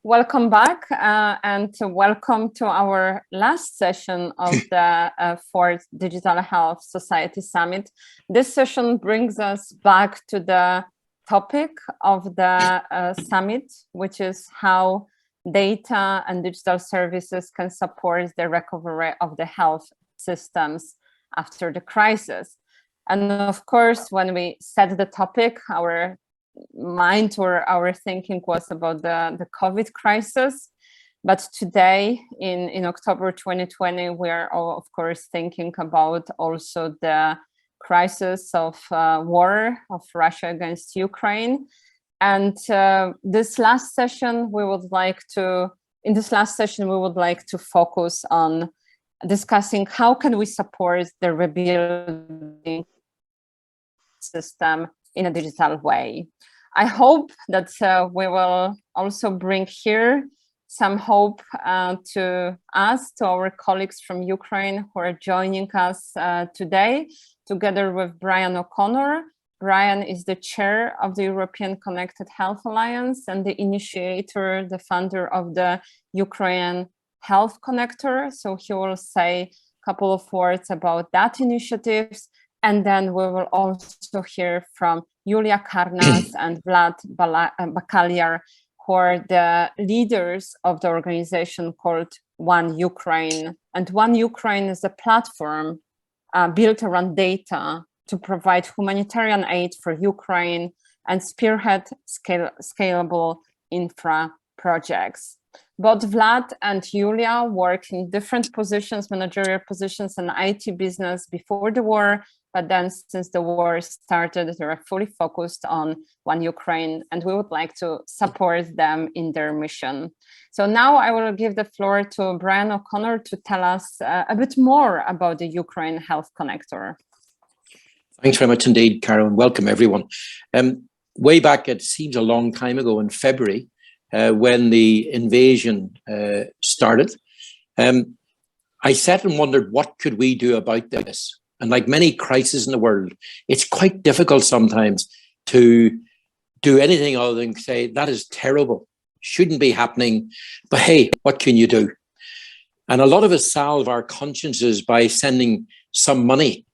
Welcome back and welcome to our last session of the fourth Digital Health Society Summit. This session brings us back to the topic of the summit, which is how data and digital services can support the recovery of the health systems after the crisis. And of course, when we set the topic, our mind or our thinking was about the COVID crisis. But today, in October 2020, we are all, of course, thinking about also the crisis of war of Russia against Ukraine. And this last session, we would like to focus on discussing how can we support the rebuilding system in a digital way. I hope that we will also bring here some hope to us, to our colleagues from Ukraine who are joining us today, together with Brian O'Connor. Brian is the chair of the European Connected Health Alliance and the initiator, the founder of the Ukrainian Health Connector. So he will say a couple of words about that initiatives. And then we will also hear from Yuliia, Karnas and Vlad Bakaliar, who are the leaders of the organization called OneUkraine. And OneUkraine is a platform built around data to provide humanitarian aid for Ukraine and spearhead scalable infra projects. Both Vlad and Yuliia work in different positions, managerial positions in IT business before the war, but then since the war started, they are fully focused on OneUkraine, and we would like to support them in their mission. So now I will give the floor to Brian O'Connor to tell us a bit more about the Ukraine Health Connector. Thanks very much indeed, Carol, and welcome everyone. Way back, it seems a long time ago, in February, when the invasion started, I sat and wondered, what could we do about this? And like many crises in the world, it's quite difficult sometimes to do anything other than say, that is terrible, shouldn't be happening, but hey, what can you do? And a lot of us salve our consciences by sending some money,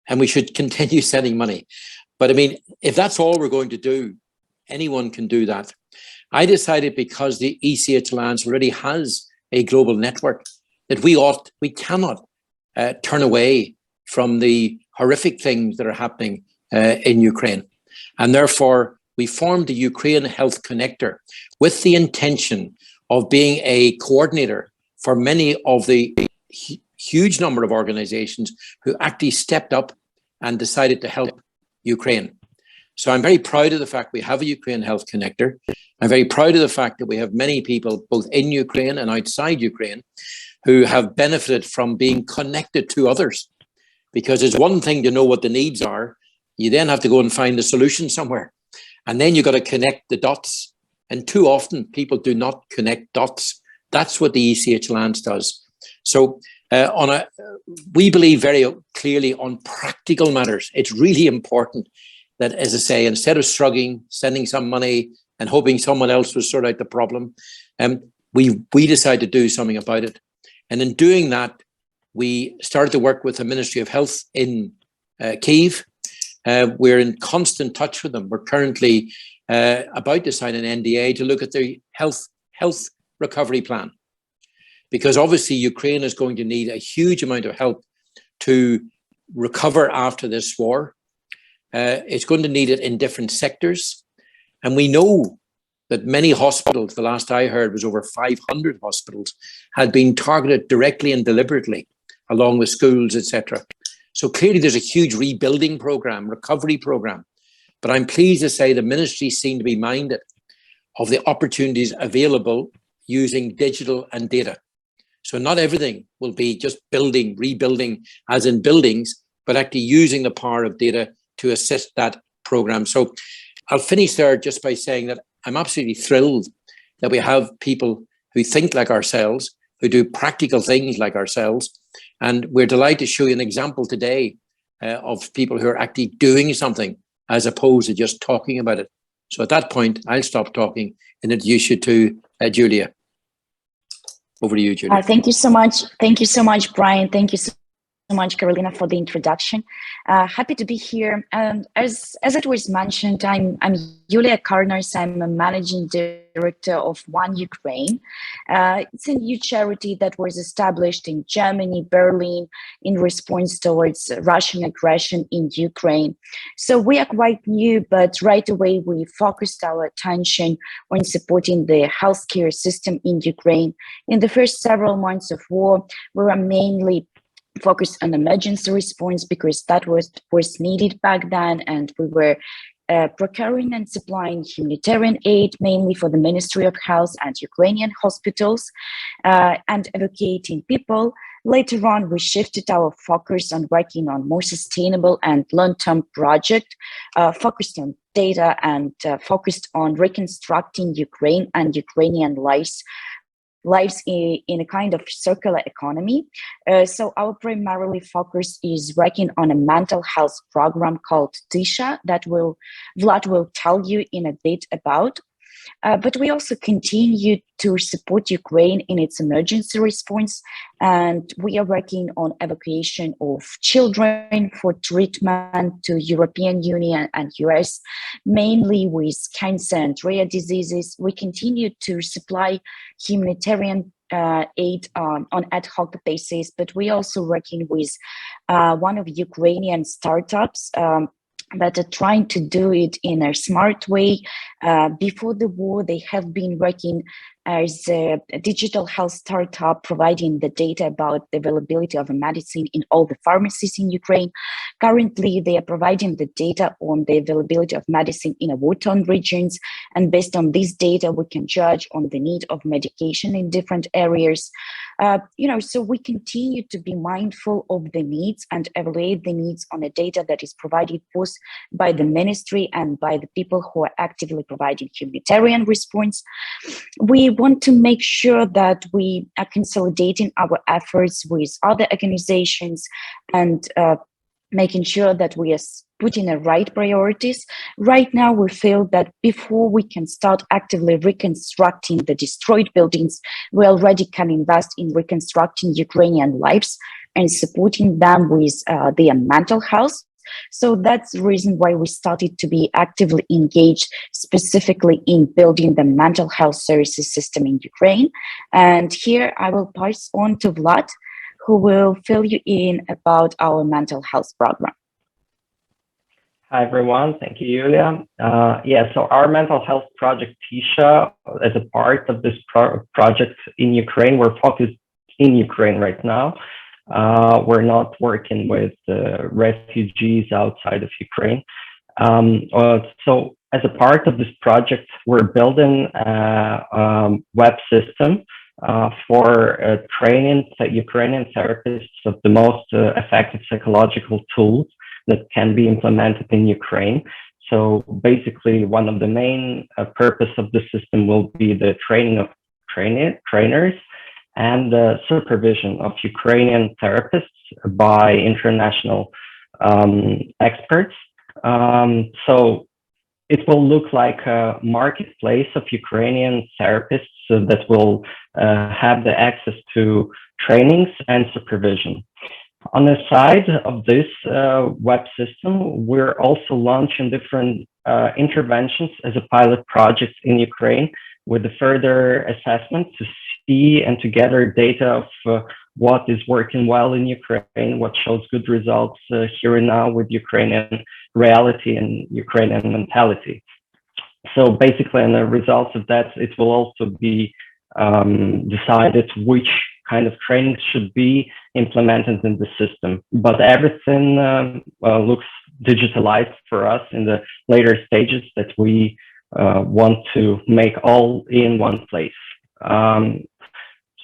and we should continue sending money. But I mean, if that's all we're going to do, anyone can do that. I decided, because the ECHAlliance already has a global network, that we cannot turn away from the horrific things that are happening in Ukraine. And therefore, we formed the Ukrainian Health Connector with the intention of being a coordinator for many of the huge number of organizations who actually stepped up and decided to help Ukraine. So I'm very proud of the fact we have a Ukraine Health Connector. I'm very proud of the fact that we have many people, both in Ukraine and outside Ukraine, who have benefited from being connected to others. Because it's one thing to know what the needs are, you then have to go and find the solution somewhere. And then you've got to connect the dots. And too often people do not connect dots. That's what the ECHAlliance does. So we believe very clearly on practical matters. It's really important that, as I say, instead of shrugging, sending some money and hoping someone else will sort out the problem, we decide to do something about it. And in doing that, we started to work with the Ministry of Health in Kyiv. We're in constant touch with them. We're currently about to sign an NDA to look at the health recovery plan. Because obviously Ukraine is going to need a huge amount of help to recover after this war. It's going to need it in different sectors. And we know that many hospitals, the last I heard was over 500 hospitals, had been targeted directly and deliberately, along with schools, etc. So clearly there's a huge rebuilding program, recovery program. But I'm pleased to say the ministry seem to be minded of the opportunities available using digital and data. So not everything will be just building, rebuilding as in buildings, but actually using the power of data to assist that program. So I'll finish there just by saying that I'm absolutely thrilled that we have people who think like ourselves, who do practical things like ourselves. And we're delighted to show you an example today of people who are actually doing something as opposed to just talking about it. So at that point, I'll stop talking and introduce you to Yuliia. Over to you, Yuliia. Thank you so much. Thank you so much, Brian. Thank you so much, Carolina, for the introduction. Happy to be here. And as it was mentioned, I'm Yuliia Karnas. I'm a managing director of OneUkraine. It's a new charity that was established in Germany, Berlin, in response towards Russian aggression in Ukraine. So we are quite new, but right away we focused our attention on supporting the healthcare system in Ukraine. In the first several months of war, we were mainly focused on emergency response because that was needed back then, and we were procuring and supplying humanitarian aid mainly for the Ministry of Health and Ukrainian hospitals, and evacuating people. Later on, we shifted our focus on working on more sustainable and long-term project, focused on data and focused on reconstructing Ukraine and Ukrainian lives in a kind of circular economy. So our primarily focus is working on a mental health program called Tysha that Vlad will tell you in a bit about. But we also continue to support Ukraine in its emergency response, and we are working on evacuation of children for treatment to European Union and US, mainly with cancer and rare diseases. We continue to supply humanitarian aid on ad hoc basis, but we're also working with one of Ukrainian startups that are trying to do it in a smart way. Before the war, they have been working as a digital health startup, providing the data about the availability of a medicine in all the pharmacies in Ukraine. Currently, they are providing the data on the availability of medicine in war-torn regions. And based on this data, we can judge on the need of medication in different areas. So we continue to be mindful of the needs and evaluate the needs on the data that is provided both by the ministry and by the people who are actively providing humanitarian response. We want to make sure that we are consolidating our efforts with other organizations and making sure that we are putting the right priorities. Right now, we feel that before we can start actively reconstructing the destroyed buildings, we already can invest in reconstructing Ukrainian lives and supporting them with their mental health. So that's the reason why we started to be actively engaged specifically in building the mental health services system in Ukraine. And here I will pass on to Vlad, who will fill you in about our mental health program. Hi, everyone. Thank you, Yuliia. So our mental health project, Tysha, as a part of this project in Ukraine, we're focused in Ukraine right now. We're not working with refugees outside of Ukraine. So as a part of this project, we're building a web system for training Ukrainian therapists of the most effective psychological tools that can be implemented in Ukraine. So basically, one of the main purpose of the system will be the training of trainers and the supervision of Ukrainian therapists by international experts. So it will look like a marketplace of Ukrainian therapists that will have the access to trainings and supervision. On the side of this web system, we're also launching different interventions as a pilot project in Ukraine with a further assessment to see and to gather data of what is working well in Ukraine, what shows good results here and now with Ukrainian reality and Ukrainian mentality. So basically, in the results of that, it will also be decided which kind of training should be implemented in the system. But everything looks digitalized for us in the later stages that we want to make all in one place.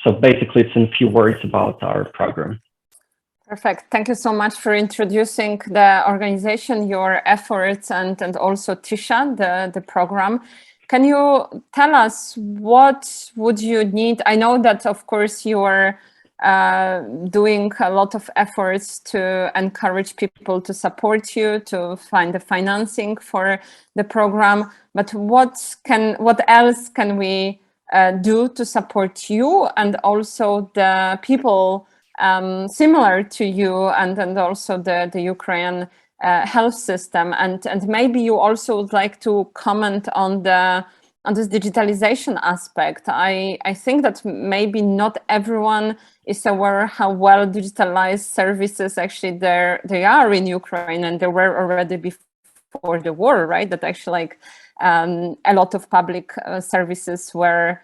So basically, it's in a few words about our program. Perfect. Thank you so much for introducing the organization, your efforts, and also Tysha, the program. Can you tell us what would you need? I know that, of course, you are doing a lot of efforts to encourage people to support you, to find the financing for the program. But what else can we do to support you and also the people similar to you, and also the Ukrainian health system? And maybe you also would like to comment on this digitalization aspect. I think that maybe not everyone is aware how well digitalized services actually they are in Ukraine, and they were already before the war, right? That actually like a lot of public services were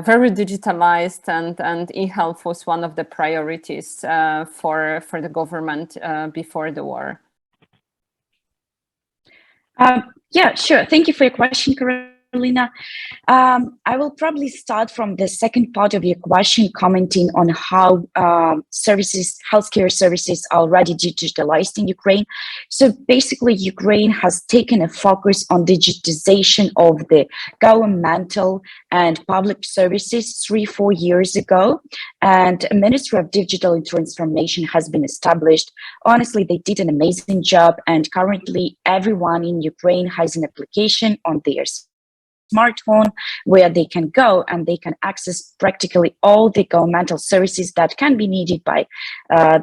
very digitalized, and e-health was one of the priorities for the government before the war. Yeah, sure. Thank you for your question, Karolina. I will probably start from the second part of your question, commenting on how healthcare services are already digitalized in Ukraine. So basically, Ukraine has taken a focus on digitization of the governmental and public services 3-4 years ago, and a Ministry of Digital Transformation has been established. Honestly, they did an amazing job, and currently everyone in Ukraine has an application on their smartphone where they can go and they can access practically all the governmental services that can be needed by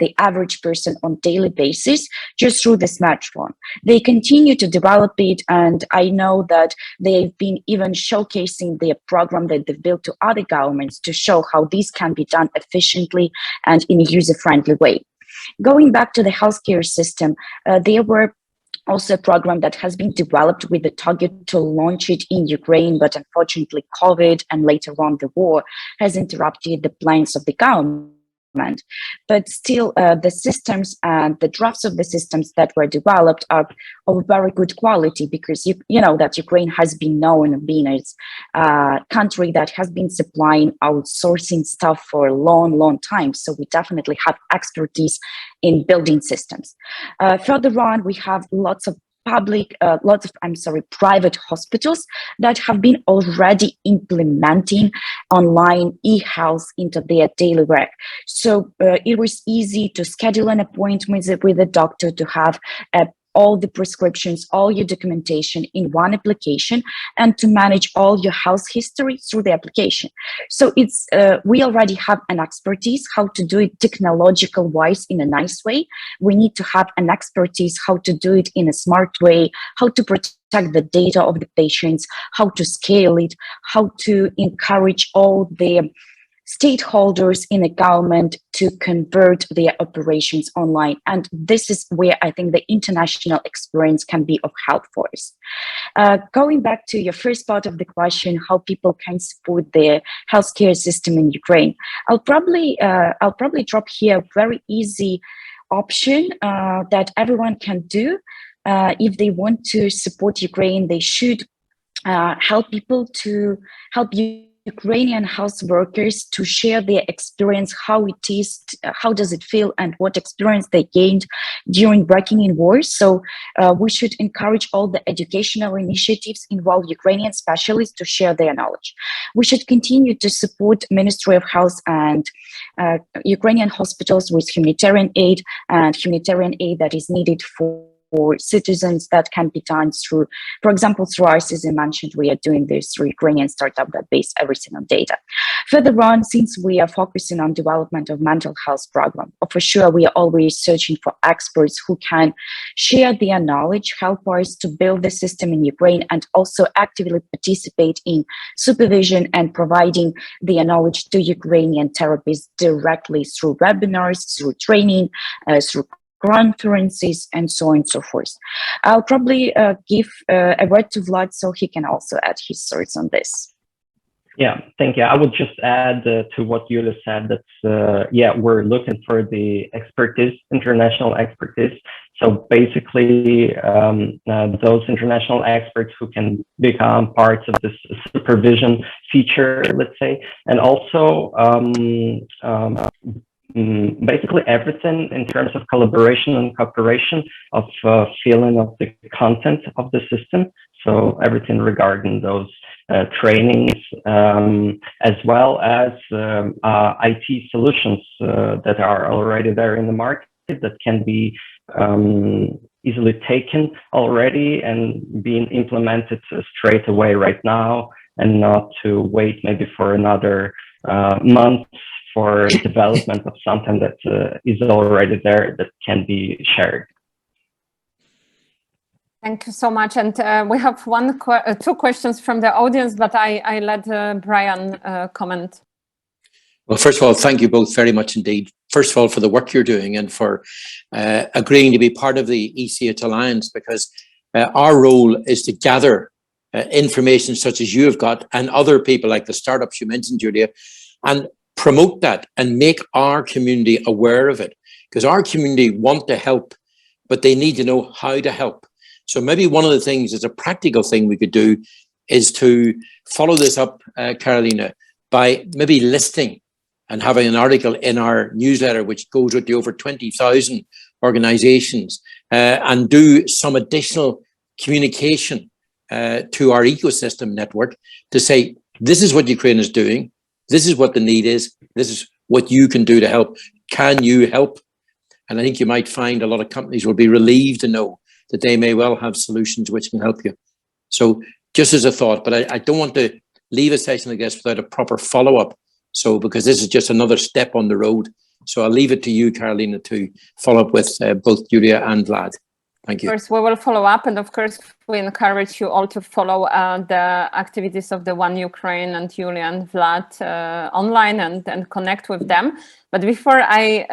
the average person on daily basis just through the smartphone. They continue to develop it, and I know that they've been even showcasing their program that they've built to other governments to show how this can be done efficiently and in a user-friendly way. Going back to the healthcare system, there were also a program that has been developed with the target to launch it in Ukraine, but unfortunately COVID and later on the war has interrupted the plans of the government. But still, the systems and the drafts of the systems that were developed are of very good quality, because you know that Ukraine has been known as being a country that has been supplying outsourcing stuff for a long time. So we definitely have expertise in building systems. Further on, we have lots of private hospitals that have been already implementing online e-health into their daily work. So it was easy to schedule an appointment with a doctor, to have all the prescriptions, all your documentation in one application, and to manage all your health history through the application. So it's we already have an expertise how to do it technological wise in a nice way. We need to have an expertise how to do it in a smart way, how to protect the data of the patients, how to scale it, how to encourage all the stakeholders in the government to convert their operations online. And this is where I think the international experience can be of help for us. Going back to your first part of the question, how people can support the healthcare system in Ukraine, I'll probably drop here a very easy option that everyone can do. If they want to support Ukraine, they should help Ukrainian health workers to share their experience, how it is, how does it feel, and what experience they gained during working in war. So we should encourage all the educational initiatives involve Ukrainian specialists to share their knowledge. We should continue to support Ministry of Health and Ukrainian hospitals with humanitarian aid that is needed for citizens, that can be done through, for example, through us, as I mentioned, we are doing this through Ukrainian startup that base everything on data. Further on, since we are focusing on development of mental health program, for sure, we are always searching for experts who can share their knowledge, help us to build the system in Ukraine, and also actively participate in supervision and providing their knowledge to Ukrainian therapists directly through webinars, through training, through conferences, and so on and so forth. I'll probably give a word to Vlad so he can also add his thoughts on this. Yeah, thank you. I would just add to what Yuliia said that, yeah, we're looking for the expertise, international expertise. So basically, those international experts who can become parts of this supervision feature, let's say, and also basically everything in terms of collaboration and cooperation of feeling of the content of the system. So everything regarding those trainings, as well as IT solutions that are already there in the market that can be easily taken already and being implemented straight away right now and not to wait maybe for another month for development of something that is already there that can be shared. Thank you so much. And we have two questions from the audience, but I let Brian comment. Well, first of all, thank you both very much indeed. First of all, for the work you're doing and for agreeing to be part of the ECHAlliance, because our role is to gather information such as you have got and other people like the startups you mentioned, Yuliia, and promote that and make our community aware of it, because our community want to help, but they need to know how to help. So maybe one of the things, as a practical thing we could do, is to follow this up, Karolina, by maybe listing and having an article in our newsletter which goes with the over 20,000 organizations, and do some additional communication to our ecosystem network to say, this is what Ukraine is doing, this is what the need is, this is what you can do to help. Can you help? And I think you might find a lot of companies will be relieved to know that they may well have solutions which can help you. So just as a thought, but I don't want to leave a session like this without a proper follow-up. So because this is just another step on the road. So I'll leave it to you, Karolina, to follow up with both Yuliia and Vlad. Thank you. Of course, we will follow up. And of course, we encourage you all to follow the activities of the OneUkraine and Yuliia and Vlad online and connect with them. But before I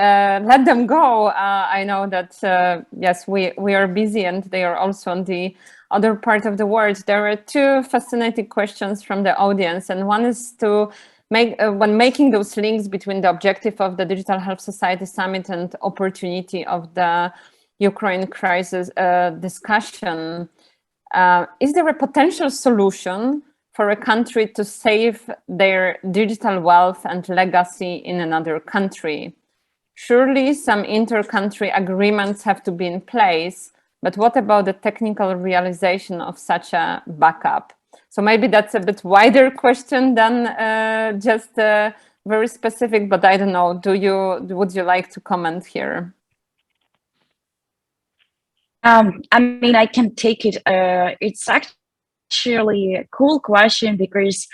let them go, I know that, yes, we are busy and they are also on the other part of the world. There are two fascinating questions from the audience. And one is to when making those links between the objective of the Digital Health Society Summit and opportunity of the Ukraine crisis discussion, is there a potential solution for a country to save their digital wealth and legacy in another country? Surely some inter-country agreements have to be in place, but what about the technical realization of such a backup? So maybe that's a bit wider question than just very specific, but I don't know. Would you like to comment here? I mean, I can take it. It's actually a cool question because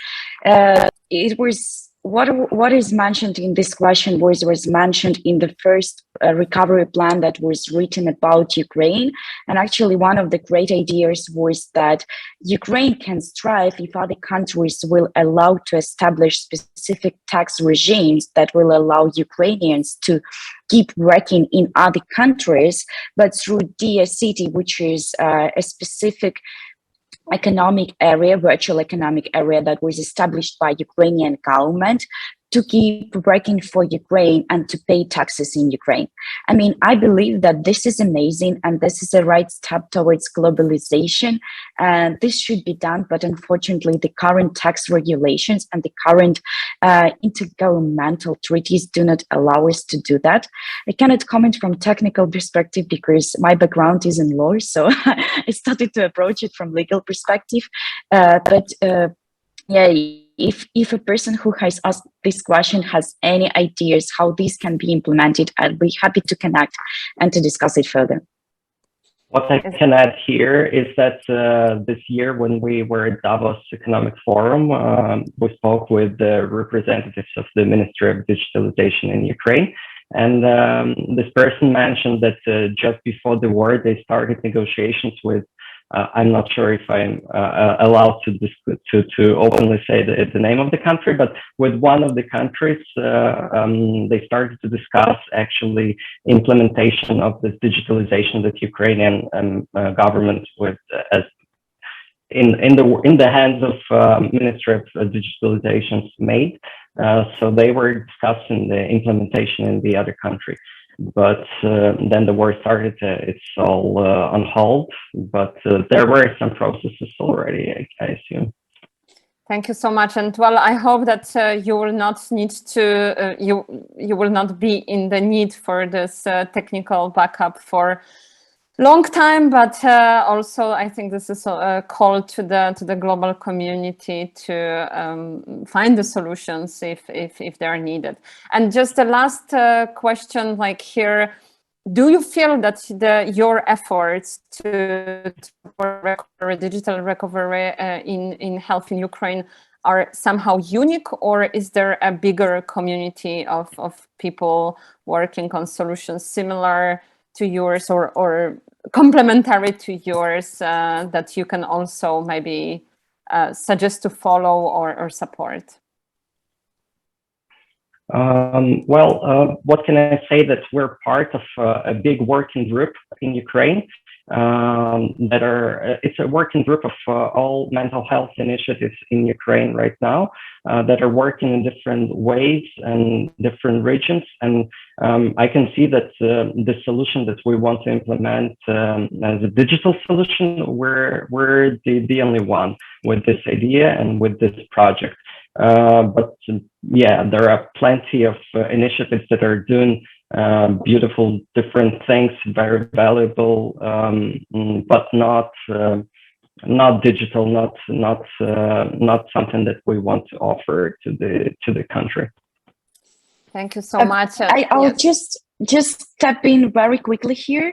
it was what is mentioned in this question was mentioned in the first recovery plan that was written about Ukraine. And actually, one of the great ideas was that Ukraine can thrive if other countries will allow to establish specific tax regimes that will allow Ukrainians to keep working in other countries, but through DHSS22, which is a specific economic area, virtual economic area that was established by Ukrainian government to keep working for Ukraine and to pay taxes in Ukraine. I mean, I believe that this is amazing and this is the right step towards globalization, and this should be done. But unfortunately, the current tax regulations and the current intergovernmental treaties do not allow us to do that. I cannot comment from technical perspective because my background is in law, so I started to approach it from legal perspective. Yeah, if a person who has asked this question has any ideas how this can be implemented, I'd be happy to connect and to discuss it further. What I can add here is that this year when we were at Davos Economic Forum, we spoke with the representatives of the Ministry of Digitalization in Ukraine. And this person mentioned that just before the war, they started negotiations with I'm not sure if I'm allowed to openly say the name of the country, but with one of the countries, they started to discuss actually implementation of this digitalization that Ukrainian government with as in the hands of Ministry of Digitalization made. So they were discussing the implementation in the other country. But then the war started, it's all on hold, but there were some processes already, I assume. Thank you so much. And well, I hope that you will not need to, you will not be in the need for this technical backup for long time, but also I think this is a call to the global community to find the solutions if they are needed. And just the last question, like here, do you feel that your efforts to recover, digital recovery in health in Ukraine are somehow unique, or is there a bigger community of people working on solutions similar to yours or complementary to yours that you can also maybe suggest to follow or support? What can I say? That we're part of a big working group in Ukraine it's a working group of all mental health initiatives in Ukraine right now that are working in different ways and different regions. And I can see that the solution that we want to implement as a digital solution, we're the only one with this idea and with this project. But yeah, there are plenty of initiatives that are doing beautiful different things, very valuable, but not digital, not something that we want to offer to the country. Thank you so much. I'll just step in very quickly here.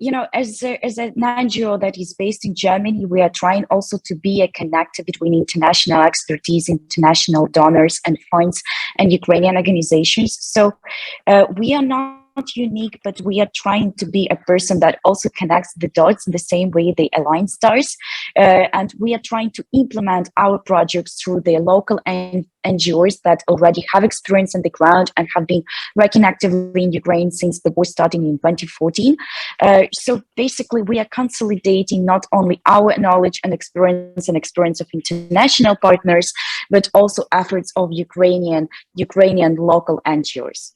You know, as an NGO that is based in Germany, we are trying also to be a connector between international expertise, international donors and funds, and Ukrainian organizations. So we are not unique, but we are trying to be a person that also connects the dots in the same way the Alliance does. And we are trying to implement our projects through the local NGOs that already have experience on the ground and have been working actively in Ukraine since the war started in 2014. So basically, we are consolidating not only our knowledge and experience of international partners, but also efforts of Ukrainian local NGOs.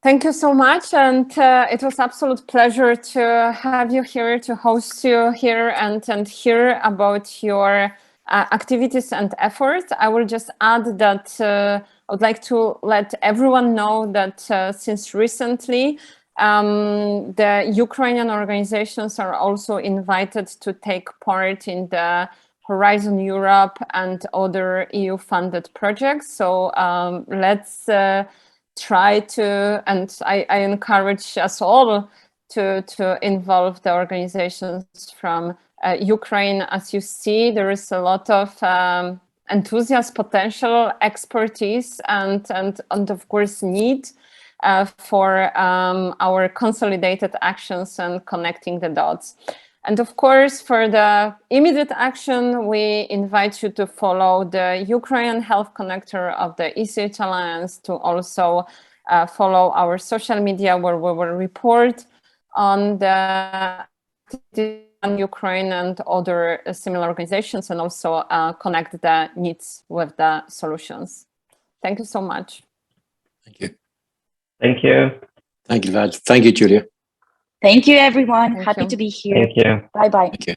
Thank you so much, and it was absolute pleasure to have you here, to host you here, and hear about your activities and efforts. I will just add that I would like to let everyone know that since recently, the Ukrainian organizations are also invited to take part in the Horizon Europe and other EU-funded projects. So let's try to, and I encourage us all to involve the organizations from Ukraine. As you see, there is a lot of enthusiasm, potential, expertise, and of course need for our consolidated actions and connecting the dots. And of course, for the immediate action, we invite you to follow the Ukrainian Health Connector of the ECHAlliance, to also follow our social media, where we will report on the Ukraine and other similar organizations, and also connect the needs with the solutions. Thank you so much. Thank you. Thank you. Thank you, Vlad. Thank you, Yuliia. Thank you, everyone. Thank Happy you. to be here. Thank you. Bye-bye. Thank you.